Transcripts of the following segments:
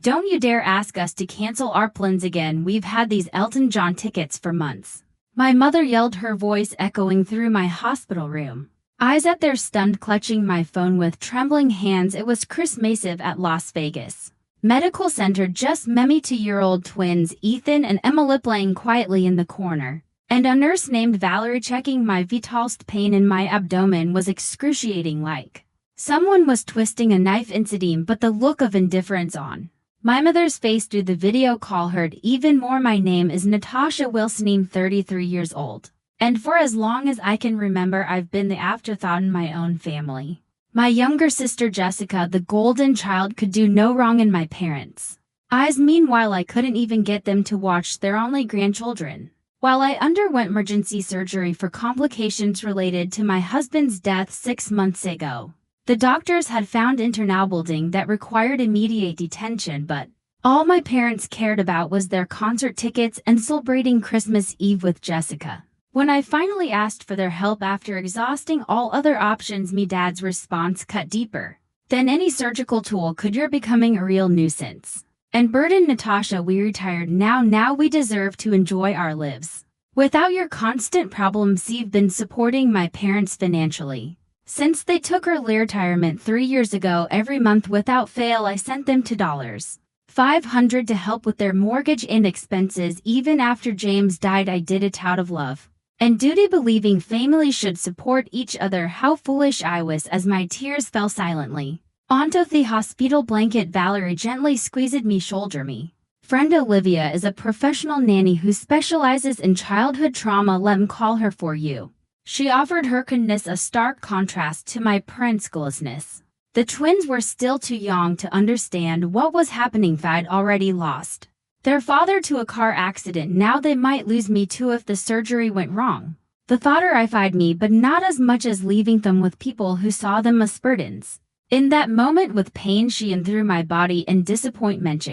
Don't you dare ask us to cancel our plans again. We've had these Elton John tickets for months." My mother yelled, her voice echoing through my hospital room. I sat there stunned, clutching my phone with trembling hands. It was Chris Massive at Las Vegas Medical Center, just Memmy 2-year-old twins Ethan and Emma laying quietly in the corner, and a nurse named Valerie checking my vitals. Pain in my abdomen was excruciating, like someone was twisting a knife inseam, but the look of indifference on my mother's face through the video call hurt even more. My name is Natasha Wilson. I'm 33 years old, and for as long as I can remember, I've been the afterthought in my own family. My younger sister Jessica, the golden child, could do no wrong in my parents' eyes. Meanwhile, I couldn't even get them to watch their only grandchildren. While I underwent emergency surgery for complications related to my husband's death 6 months ago, the doctors had found internal bleeding that required immediate detention, but all my parents cared about was their concert tickets and celebrating Christmas Eve with Jessica. When I finally asked for their help after exhausting all other options, me dad's response cut deeper than any surgical tool could. "You're becoming a real nuisance and burden, Natasha. We retired now we deserve to enjoy our lives without your constant problems." I've been supporting my parents financially since they took early retirement 3 years ago. Every month without fail, I sent them $500 to help with their mortgage and expenses. Even after James died, I did it out of love and duty, believing families should support each other. How foolish I was as my tears fell silently onto the hospital blanket. Valerie gently squeezed me shoulder. Me friend Olivia is a professional nanny who specializes in childhood trauma. Let me call her for you. She offered her kindness, a stark contrast to my princelessness. The twins were still too young to understand what was happening. I'd already lost their father to a car accident. Now they might lose me too if the surgery went wrong. The thought terrified me, but not as much as leaving them with people who saw them as burdens. In that moment, with pain sheeting through my body and disappointment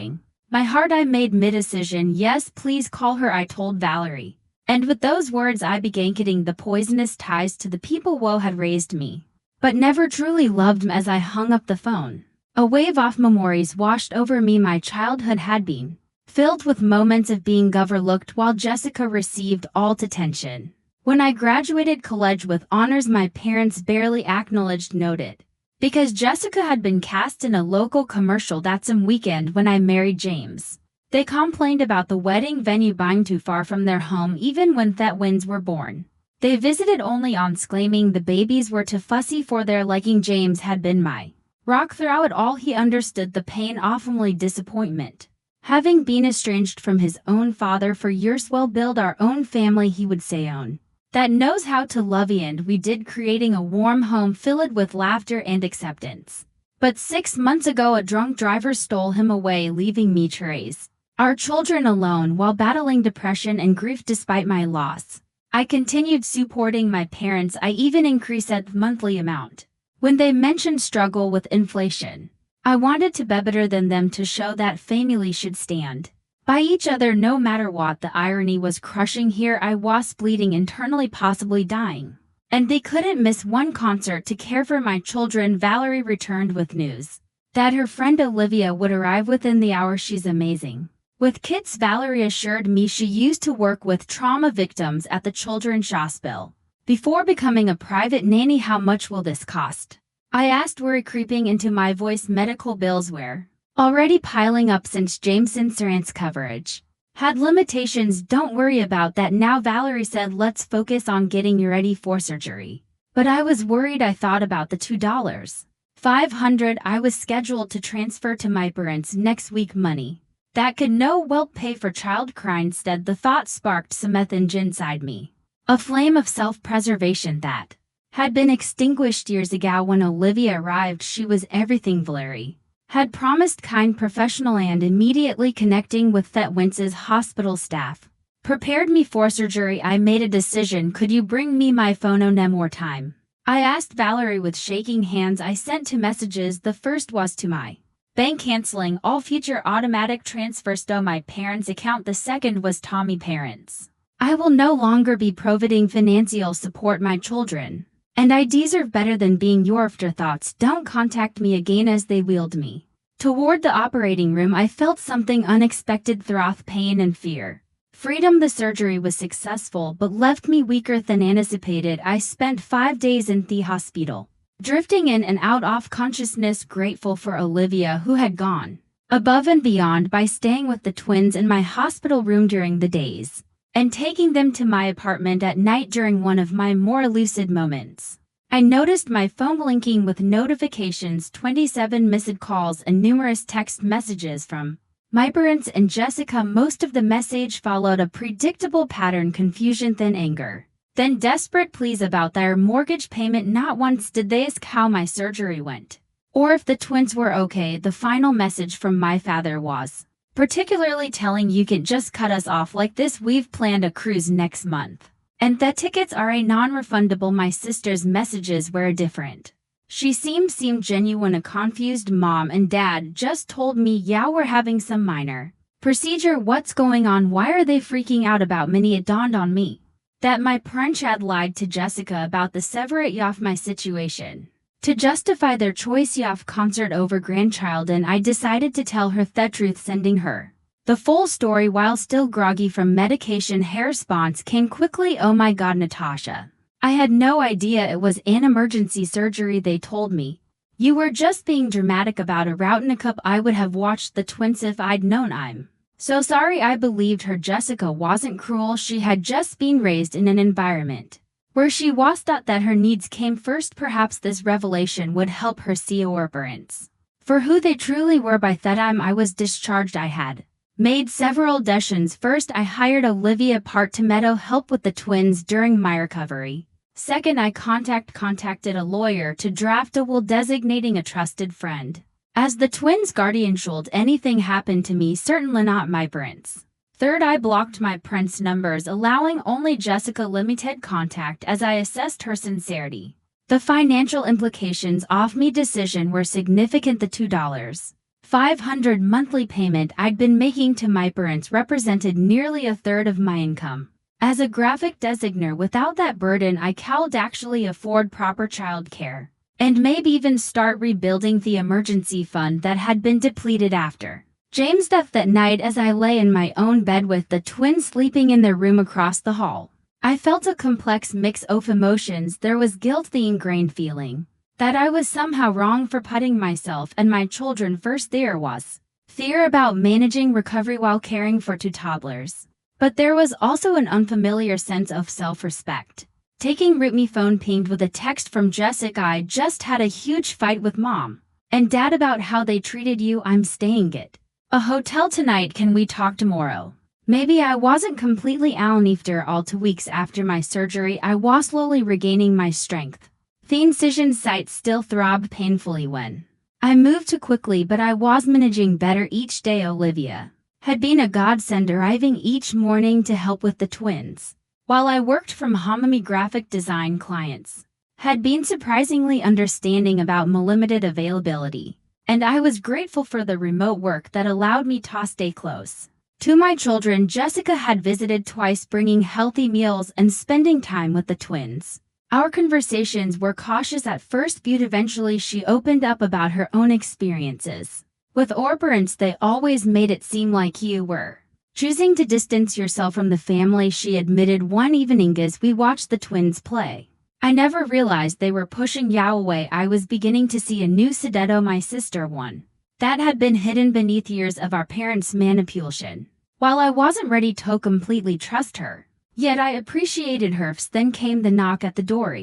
my heart, I made mid-decision. "Yes, please call her," I told Valerie. And with those words, I began cutting the poisonous ties to the people who had raised me but never truly loved me. As I hung up the phone, a wave of memories washed over me. My childhood had been filled with moments of being overlooked while Jessica received all attention. When I graduated college with honors, my parents barely acknowledged noted because Jessica had been cast in a local commercial that same weekend when I married James. They complained about the wedding venue being too far from their home even when twins were born. They visited only once, claiming the babies were too fussy for their liking. James had been my rock throughout it all. He understood the pain of family disappointment. Having been estranged from his own father for years, "We'll build our own family," he would say, "own that knows how to love," and we did, creating a warm home filled with laughter and acceptance. But 6 months ago, a drunk driver stole him away, leaving me to raise our children alone while battling depression and grief. Despite my loss, I continued supporting my parents. I even increased the monthly amount when they mentioned struggle with inflation. I wanted to be better than them, to show that family should stand by each other no matter what. The irony was crushing. Here I was bleeding internally, possibly dying, and they couldn't miss one concert to care for my children. Valerie returned with news that her friend Olivia would arrive within the hour. "She's amazing with kids," Valerie assured me. She used to work with trauma victims at the Children's Hospital before becoming a private nanny. "How much will this cost?" I asked, worry creeping into my voice. "Medical bills were already piling up since James' insurance coverage had limitations. Don't worry about that now," Valerie said. "Let's focus on getting you ready for surgery." But I was worried. I thought about the $2,500 I was scheduled to transfer to my parents next week, money that could no well pay for childcare. Instead, the thought sparked some methane inside me, a flame of self-preservation that had been extinguished years ago when Olivia arrived. She was everything Valerie had promised, kind, professional, and immediately connecting with Wince's hospital staff prepared me for surgery. I made a decision. "Could you bring me my phone one more time?" I asked Valerie with shaking hands. I sent 2 messages. The first was to my bank canceling all future automatic transfers to my parents' account. The second was Tommy parents. "I will no longer be providing financial support my children, and I deserve better than being your afterthoughts. Don't contact me again," as they wheeled me Toward the operating room, I felt something unexpected froth pain and fear. Freedom. The surgery was successful but left me weaker than anticipated. I spent 5 days in the hospital, drifting in and out of consciousness, grateful for Olivia, who had gone above and beyond by staying with the twins in my hospital room during the days and taking them to my apartment at night during one of my more lucid moments. I noticed my phone blinking with notifications, 27 missed calls and numerous text messages from my parents and Jessica. Most of the message followed a predictable pattern: confusion, then anger, then desperate pleas about their mortgage payment. Not once did they ask how my surgery went or if the twins were okay. The final message from my father was particularly telling: "You can't just cut us off like this. We've planned a cruise next month, and the tickets are a non-refundable." My sister's messages were different. She seemed genuine. A confused mom and dad just told me, "Yeah, we're having some minor procedure." What's going on? Why are they freaking out about me? It dawned on me that my parents had lied to Jessica about the severity of my situation to justify their choice of concert over grandchild, and I decided to tell her the truth, sending her the full story while still groggy from medication. Her response came quickly: "Oh my God, Natasha. I had no idea it was an emergency surgery. They told me you were just being dramatic about a route in a cup. I would have watched the twins if I'd known. I'm so sorry." I believed her. Jessica wasn't cruel. She had just been raised in an environment where she was taught that her needs came first. Perhaps this revelation would help her see her parents for who they truly were. By the time I was discharged, I had made several decisions. First, I hired Olivia to help with the twins during my recovery. Second, I contacted a lawyer to draft a will designating a trusted friend as the twins' guardian should anything happen to me, certainly not my parents. Third, I blocked my parents' numbers, allowing only Jessica limited contact as I assessed her sincerity. The financial implications of my decision were significant. The $2,500 monthly payment I'd been making to my parents represented nearly a third of my income. As a graphic designer, without that burden, I could actually afford proper child care and maybe even start rebuilding the emergency fund that had been depleted after James' death. That night, as I lay in my own bed with the twins sleeping in their room across the hall, I felt a complex mix of emotions. There was guilt, the ingrained feeling that I was somehow wrong for putting myself and my children first. There was fear about managing recovery while caring for 2 toddlers. But there was also an unfamiliar sense of self-respect. Taking root, my phone pinged with a text from Jessica. "I just had a huge fight with Mom and Dad about how they treated you. I'm staying at a hotel tonight. Can we talk tomorrow?" Maybe I wasn't completely out after all. 2 weeks after my surgery, I was slowly regaining my strength. The incision site still throbbed painfully when I moved too quickly, but I was managing better each day. Olivia had been a godsend, arriving each morning to help with the twins while I worked from home. My graphic design clients had been surprisingly understanding about my limited availability, and I was grateful for the remote work that allowed me to stay close to my children. Jessica had visited twice, bringing healthy meals and spending time with the twins. Our conversations were cautious at first, but eventually she opened up about her own experiences with our parents. They always made it seem like you were choosing to distance yourself from the family, she admitted one evening as we watched the twins play. "I never realized they were pushing you away. I was beginning to see a new side of my sister, one that had been hidden beneath years of our parents' manipulation. While I wasn't ready to completely trust her, yet I appreciated her." Then came the knock at the door.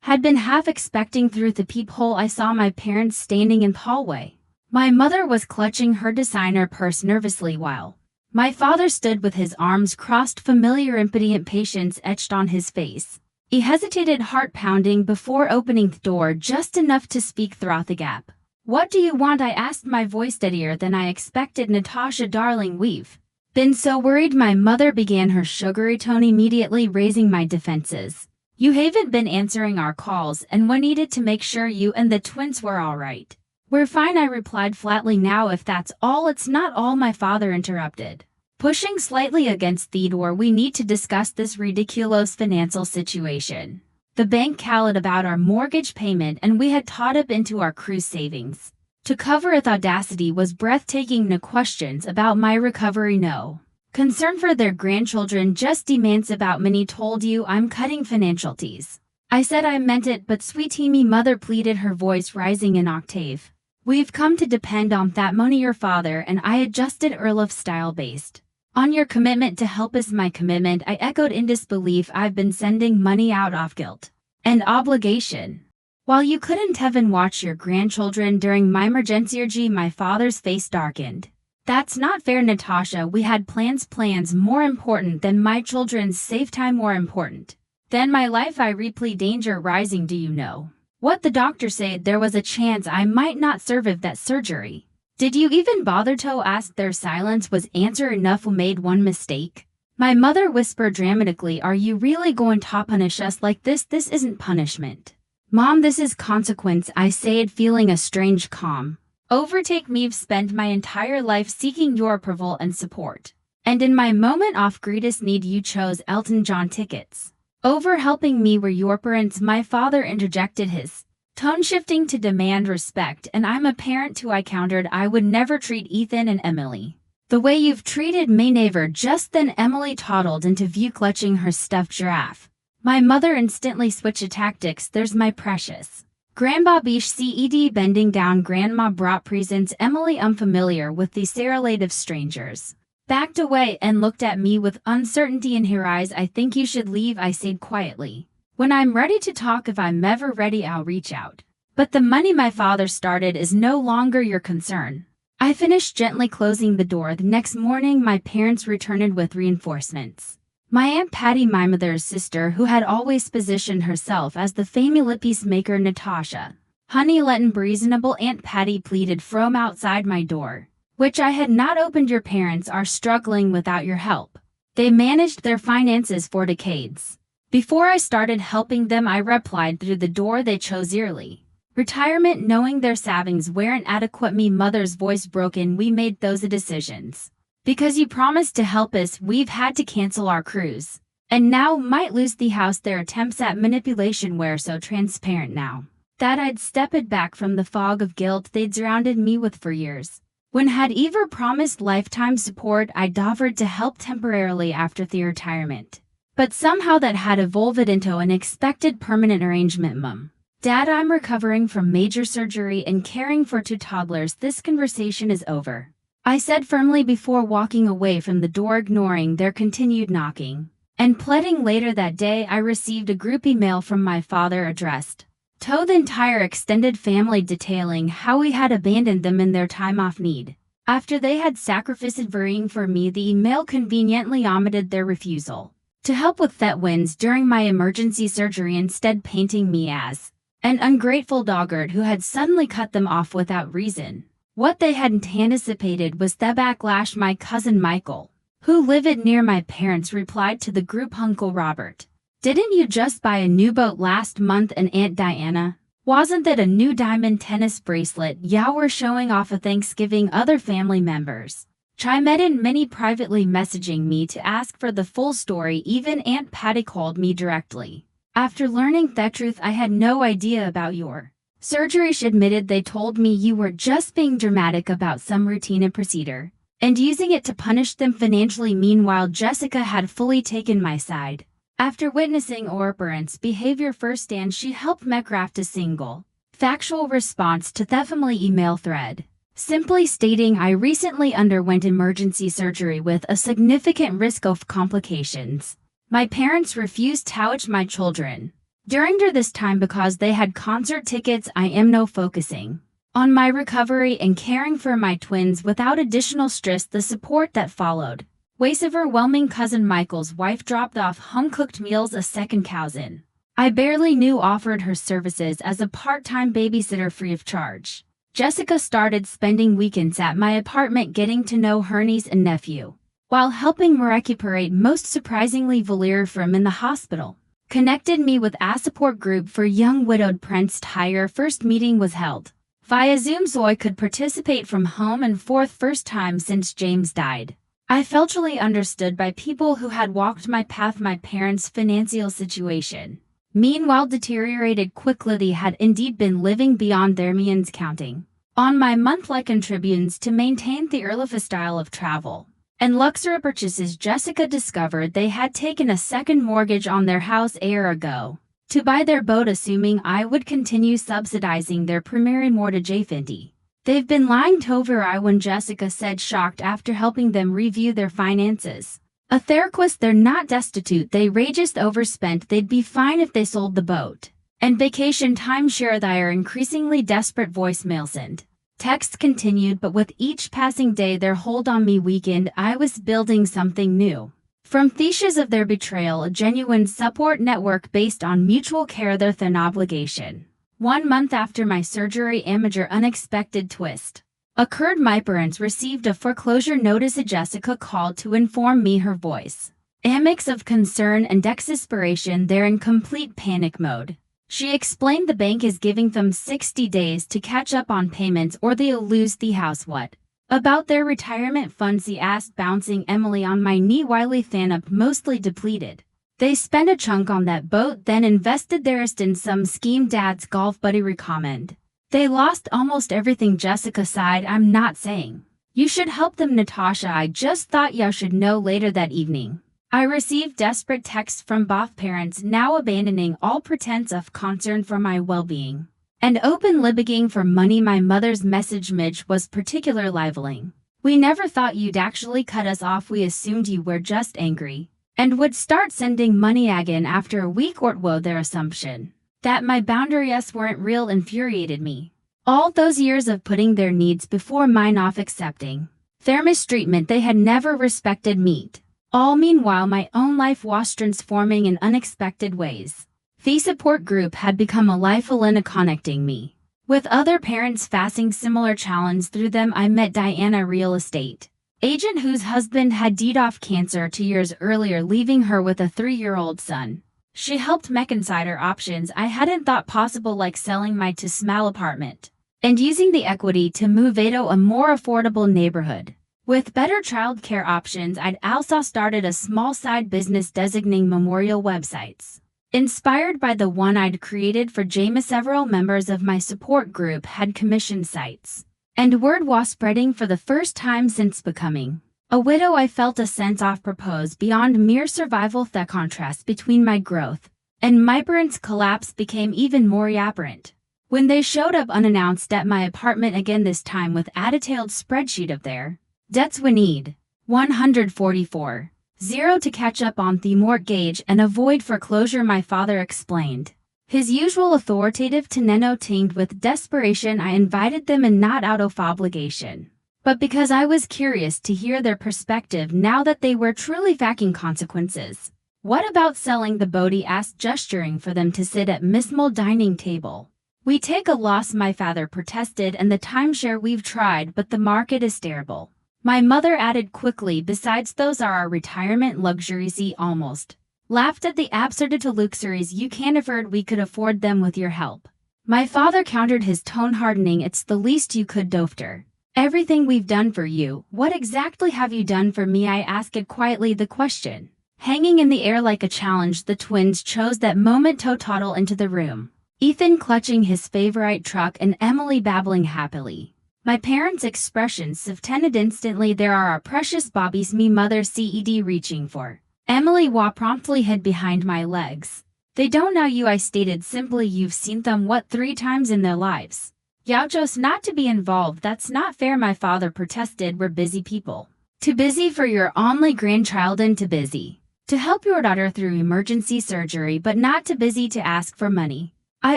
Had been half expecting. Through the peephole, I saw my parents standing in the hallway. My mother was clutching her designer purse nervously while my father stood with his arms crossed, familiar impotient patience etched on his face. He hesitated, heart pounding, before opening the door just enough to speak through the gap. "What do you want?" I asked, my voice steadier than I expected. "Natasha, darling, we've been so worried." My mother began, her sugary tone immediately raising my defenses. "You haven't been answering our calls, and we needed to make sure you and the twins were all right." "We're fine," I replied flatly. "Now if that's all." "It's not all," my father interrupted, pushing slightly against the door. "We need to discuss this ridiculous financial situation. The bank called about our mortgage payment, and we had taught up into our cruise savings. To cover with audacity was breathtaking. No questions about my recovery, no concern for their grandchildren, just demands about money. Told you I'm cutting financial ties. I said I meant it, but sweetie me mother pleaded, her voice rising an octave. We've come to depend on that money, your father and I adjusted. Earl of style based on your commitment to help us. My commitment, I echoed in disbelief. I've been sending money out of guilt and obligation. While you couldn't even watch your grandchildren during my emergency. My father's face darkened. That's not fair, Natasha. We had plans more important than my children's safe time, more important than my life. I replay, danger rising. Do you know what the doctor said? There was a chance I might not survive that surgery. Did you even bother to ask? Their silence was answer enough. We made one mistake. My mother whispered dramatically, are you really going to punish us like this? This isn't punishment, Mom, this is consequence. I said, feeling a strange calm overtake me. I've spent my entire life seeking your approval and support, and in my moment of greatest need you chose Elton John tickets over helping me. Were your parents? My father interjected, his tone shifting to demand respect. And I'm a parent too, I countered. I would never treat Ethan and Emily the way you've treated me. Never. Just then Emily toddled into view, clutching her stuffed giraffe. My mother instantly switched tactics. There's my precious Grandma Bish ced. Bending down, Grandma brought presents. Emily, unfamiliar with the serrelate of strangers, backed away and looked at me with uncertainty in her eyes. I think you should leave, I said quietly. When I'm ready to talk, if I'm ever ready, I'll reach out. But the money, my father started, is no longer your concern, I finished, gently closing the door. The next morning my parents returned with reinforcements. My Aunt Patty, my mother's sister, who had always positioned herself as the family peacemaker. Natasha, honey, let'n reasonable, Aunt Patty pleaded from outside my door, which I had not opened. Your parents are struggling without your help. They managed their finances for decades. Before I started helping them, I replied, through the door they chose early retirement, knowing their savings weren't adequate. Me mother's voice broke in. We made those decisions because you promised to help us. We've had to cancel our cruise, and now might lose the house. Their attempts at manipulation were so transparent now that I'd stepped back from the fog of guilt they'd surrounded me with for years. When had Eva promised lifetime support, I'd offered to help temporarily after the retirement. But somehow that had evolved into an expected permanent arrangement. Mum, Dad, I'm recovering from major surgery and caring for 2 toddlers. This conversation is over, I said firmly before walking away from the door, ignoring their continued knocking and pleading. Later that day I received a group email from my father addressed to the entire extended family, detailing how we had abandoned them in their time of need. After they had sacrificed varying for me, the email conveniently omitted their refusal to help with vet wins during my emergency surgery, instead painting me as an ungrateful doggard who had suddenly cut them off without reason. What they hadn't anticipated was the backlash. My cousin Michael, who lived near my parents, replied to the group, Uncle Robert, didn't you just buy a new boat last month? And Aunt Diana, wasn't that a new diamond tennis bracelet y'all were showing off at Thanksgiving? Other family members chimed in, many privately messaging me to ask for the full story. Even Aunt Patty called me directly after learning the truth. I had no idea about your surgery, she admitted. They told me you were just being dramatic about some routine procedure and using it to punish them financially. Meanwhile, Jessica had fully taken my side. After witnessing our parents' behavior firsthand, she helped me craft a single, factual response to the family email thread, simply stating, I recently underwent emergency surgery with a significant risk of complications. My parents refused to touch my children during this time because they had concert tickets. I am now focusing on my recovery and caring for my twins without additional stress. The support that followed was overwhelming. Cousin Michael's wife dropped off home-cooked meals. A second cousin I barely knew offered her services as a part-time babysitter free of charge. Jessica started spending weekends at my apartment, getting to know her niece and nephew while helping me recuperate. Most surprisingly, Valeria from in the hospital connected me with a support group for young widowed parents. Our first meeting was held via Zoom so I could participate from home, and for the first time since James died, I felt truly understood by people who had walked my path. My parents' financial situation, meanwhile, deteriorated quickly. They had indeed been living beyond their means, counting on my monthly contributions to maintain the earlier style of travel and luxury purchases. Jessica discovered they had taken a second mortgage on their house a year ago to buy their boat, assuming I would continue subsidizing their primary mortgage. Fendi. They've been lying to I when Jessica said, shocked after helping them review their finances. A therapist, they're not destitute, they just overspent, they'd be fine if they sold the boat. And vacation timeshare. They are increasingly desperate. Voicemails and texts continued, but with each passing day their hold on me weakened. I was building something new. From theses of their betrayal, a genuine support network based on mutual care, their thin obligation. 1 month after my surgery, a major unexpected twist occurred. My parents received a foreclosure notice. Jessica called to inform me, her voice a mix of concern and exasperation. They're in complete panic mode. She explained the bank is giving them 60 days to catch up on payments or they'll lose the house. What about their retirement funds? He asked, bouncing Emily on my knee while he than up, mostly depleted. They spent a chunk on that boat, then invested the rest in some scheme Dad's golf buddy recommend. They lost almost everything. Jessica sighed. I'm not saying you should help them, Natasha. I just thought you should know. Later that evening, I received desperate texts from both parents, now abandoning all pretense of concern for my well-being and openly begging for money. My mother's message, Midge, was particularly liveling. We never thought you'd actually cut us off. We assumed you were just angry and would start sending money again after a week or two. Their assumption that my boundaries weren't real infuriated me. All those years of putting their needs before mine, of accepting their mistreatment, they had never respected me. All meanwhile, my own life was transforming in unexpected ways. The support group had become a lifeline connecting me with other parents facing similar challenges. Through them, I met Diana, real estate agent whose husband had died of cancer 2 years earlier, leaving her with a 3-year-old son. She helped me consider options I hadn't thought possible, like selling my small apartment and using the equity to move to a more affordable neighborhood with better childcare options. I'd also started a small side business designating memorial websites, inspired by the one I'd created for James. Several members of my support group had commissioned sites, and word was spreading. For the first time since becoming a widow, I felt a sense of purpose beyond mere survival. The contrast between my growth and my parents' collapse became even more apparent when they showed up unannounced at my apartment again, this time with a detailed spreadsheet of their debts. We need 144 0 to catch up on the mortgage and avoid foreclosure, my father explained, his usual authoritative tone tinged with desperation. I invited them in, not out of obligation, but because I was curious to hear their perspective now that they were truly facing consequences. What about selling the boat? He asked, gesturing for them to sit at Minimal dining table. We take a loss, my father protested, and the timeshare we've tried, but the market is terrible. My mother added quickly, besides those are our retirement luxuries. He almost laughed at the absurdity. Luxuries you can't afford, we could afford them with your help. My father countered, his tone hardening. It's the least you could do after everything we've done for you. What exactly have you done for me? I asked it quietly, the question hanging in the air like a challenge. The twins chose that moment to toddle into the room, Ethan clutching his favorite truck and Emily babbling happily. My parents' expressions softened instantly. There are our precious bobbies, me mother said, reaching for Emily, wa promptly hid behind my legs. They don't know you, I stated simply. You've seen them, what, 3 times in their lives? You chose not to be involved. That's not fair, my father protested. We're busy people. Too busy for your only grandchild and too busy to help your daughter through emergency surgery, but not too busy to ask for money. I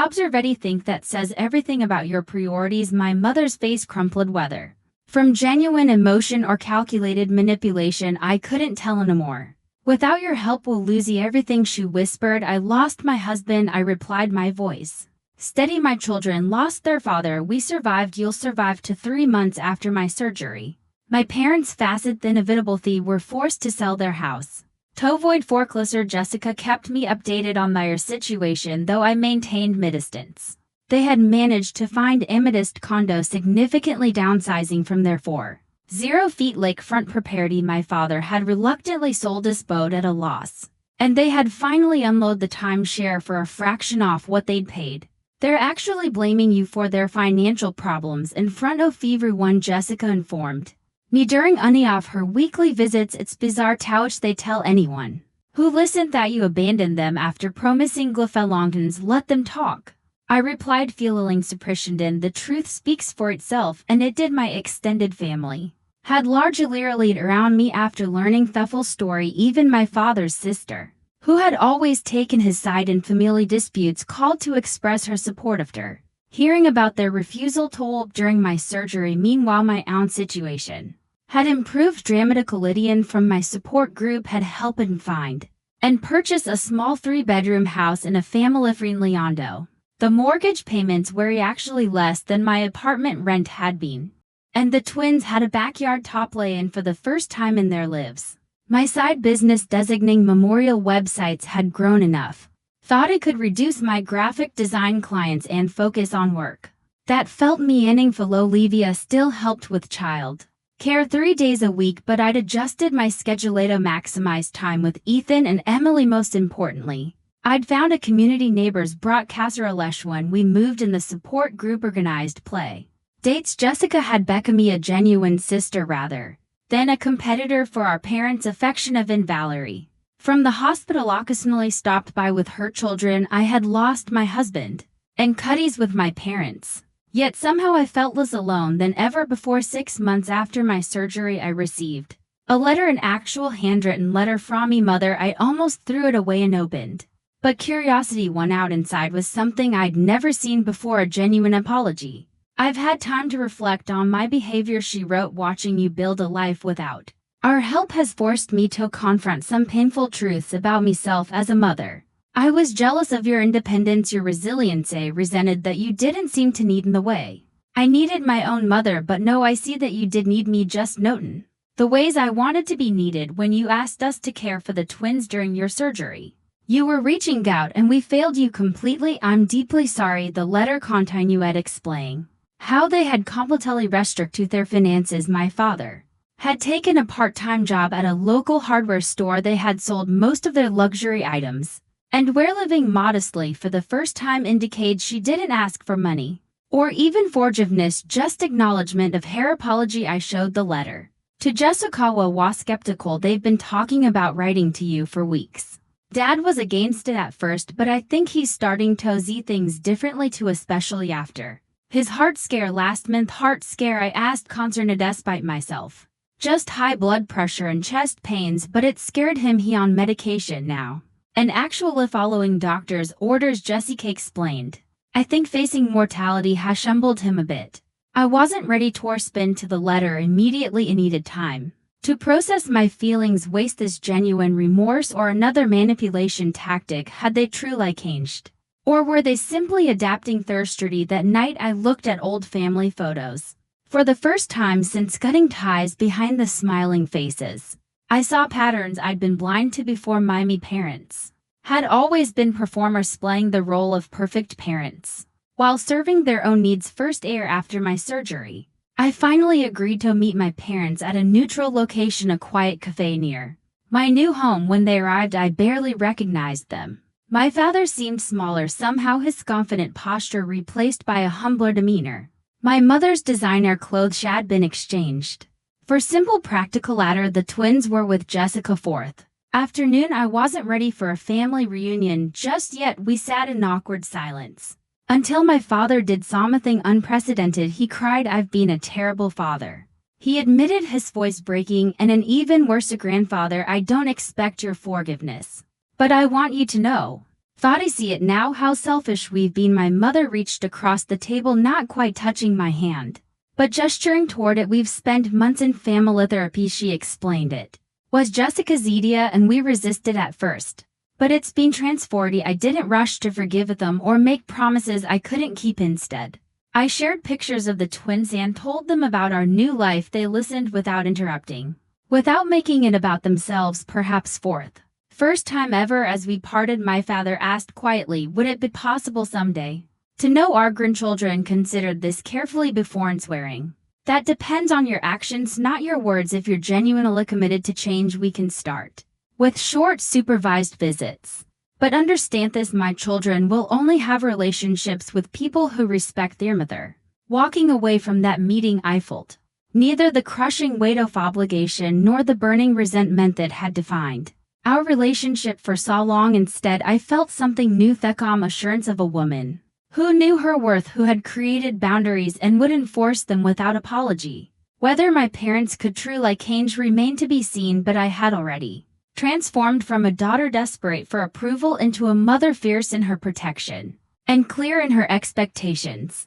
observely think that says everything about your priorities. My mother's face crumpled. Whether from genuine emotion or calculated manipulation, I couldn't tell anymore. Without your help, we'll lose everything, she whispered. I lost my husband, I replied, my voice steady. My children lost their father. We survived. You'll survive. To 3 months after my surgery, my parents faced the inevitable. They were forced to sell their house to avoid foreclosure. Jessica kept me updated on their situation, though I maintained my distance. They had managed to find a modest condo, significantly downsizing from their 4.0 feet lakefront property. My father had reluctantly sold his boat at a loss, and they had finally unloaded the timeshare for a fraction off what they'd paid. They're actually blaming you for their financial problems in front of everyone, Jessica informed me during any of her weekly visits. It's bizarre how they tell anyone who listened that you abandoned them after promising Gluffelongtons let them talk. I replied, feeling suppression. The truth speaks for itself, and it did. My extended family had largely rallied around me after learning the full story. Even my father's sister, who had always taken his side in family disputes, called to express her support after hearing about their refusal to help during my surgery. Meanwhile, my own situation had improved dramatically, and from my support group had helped him find and purchase a small 3-bedroom house in a family-friendly condo. The mortgage payments were actually less than my apartment rent had been, and the twins had a backyard top lay-in for the first time in their lives. My side business, designating memorial websites, had grown enough. Thought I could reduce my graphic design clients and focus on work that felt meaningful. Olivia still helped with child care 3 days a week, but I'd adjusted my schedule to maximize time with Ethan and Emily. Most importantly, I'd found a community. Neighbors brought casseroles when we moved, and the support group organized play dates. Jessica had become a genuine sister rather than a competitor for our parents' affection. Of Valerie from the hospital occasionally stopped by with her children. I had lost my husband and cutties with my parents. Yet somehow I felt less alone than ever before. 6 months after my surgery, I received a letter, an actual handwritten letter from me mother. I almost threw it away and opened, but curiosity won out. Inside was something I'd never seen before, a genuine apology. I've had time to reflect on my behavior, she wrote. Watching you build a life without our help has forced me to confront some painful truths about myself as a mother. I was jealous of your independence, your resilience. I resented that you didn't seem to need in the way I needed my own mother, but no, I see that you did need me, just notin' the ways I wanted to be needed. When you asked us to care for the twins during your surgery, you were reaching out and we failed you completely. I'm deeply sorry. The letter continued, explaining how they had completely restricted their finances. My father had taken a part-time job at a local hardware store. They had sold most of their luxury items and were living modestly for the first time. Indicated she didn't ask for money or even forgiveness, just acknowledgement of her apology. I showed the letter to Jessica, was skeptical. They've been talking about writing to you for weeks. Dad was against it at first, but I think he's starting to see things differently too, especially after his heart scare last month. Heart scare? I asked, concerned despite myself. Just high blood pressure and chest pains, but it scared him. He on medication now and actually following doctor's orders, Jessica explained. I think facing mortality has humbled him a bit. I wasn't ready to respond to the letter immediately. I needed time to process my feelings. Waste this genuine remorse or another manipulation tactic? Had they truly changed? Or were they simply adapting thirsty? That night I looked at old family photos. For the first time since cutting ties behind the smiling faces, I saw patterns I'd been blind to before. My parents had always been performers, playing the role of perfect parents while serving their own needs first. After my surgery, I finally agreed to meet my parents at a neutral location, a quiet cafe near my new home. When they arrived, I barely recognized them. My father seemed smaller, somehow his confident posture replaced by a humbler demeanor. My mother's designer clothes had been exchanged for simple practical attire. The twins were with Jessica. 4th afternoon. I wasn't ready for a family reunion just yet. We sat in awkward silence until my father did something unprecedented. He cried, I've been a terrible father, he admitted, his voice breaking, and an even worse grandfather. I don't expect your forgiveness, but I want you to know, thought I see it now, how selfish we've been. My mother reached across the table, not quite touching my hand, but gesturing toward it. We've spent months in family therapy, she explained. It was Jessica's idea and we resisted at first, but it's been transformed. I didn't rush to forgive them or make promises I couldn't keep. Instead, I shared pictures of the twins and told them about our new life. They listened without interrupting, without making it about themselves. Perhaps 4th first time ever as we parted, my father asked quietly, would it be possible someday to know our grandchildren? Considered this carefully before swearing. That depends on your actions, not your words. If you're genuinely committed to change, we can start with short supervised visits. But understand this, my children will only have relationships with people who respect their mother. Walking away from that meeting, I felt neither the crushing weight of obligation nor the burning resentment that had defined our relationship for so long. Instead, I felt something new, the calm assurance of a woman who knew her worth, who had created boundaries and would enforce them without apology. Whether my parents could truly change remained to be seen, but I had already transformed from a daughter desperate for approval into a mother fierce in her protection and clear in her expectations.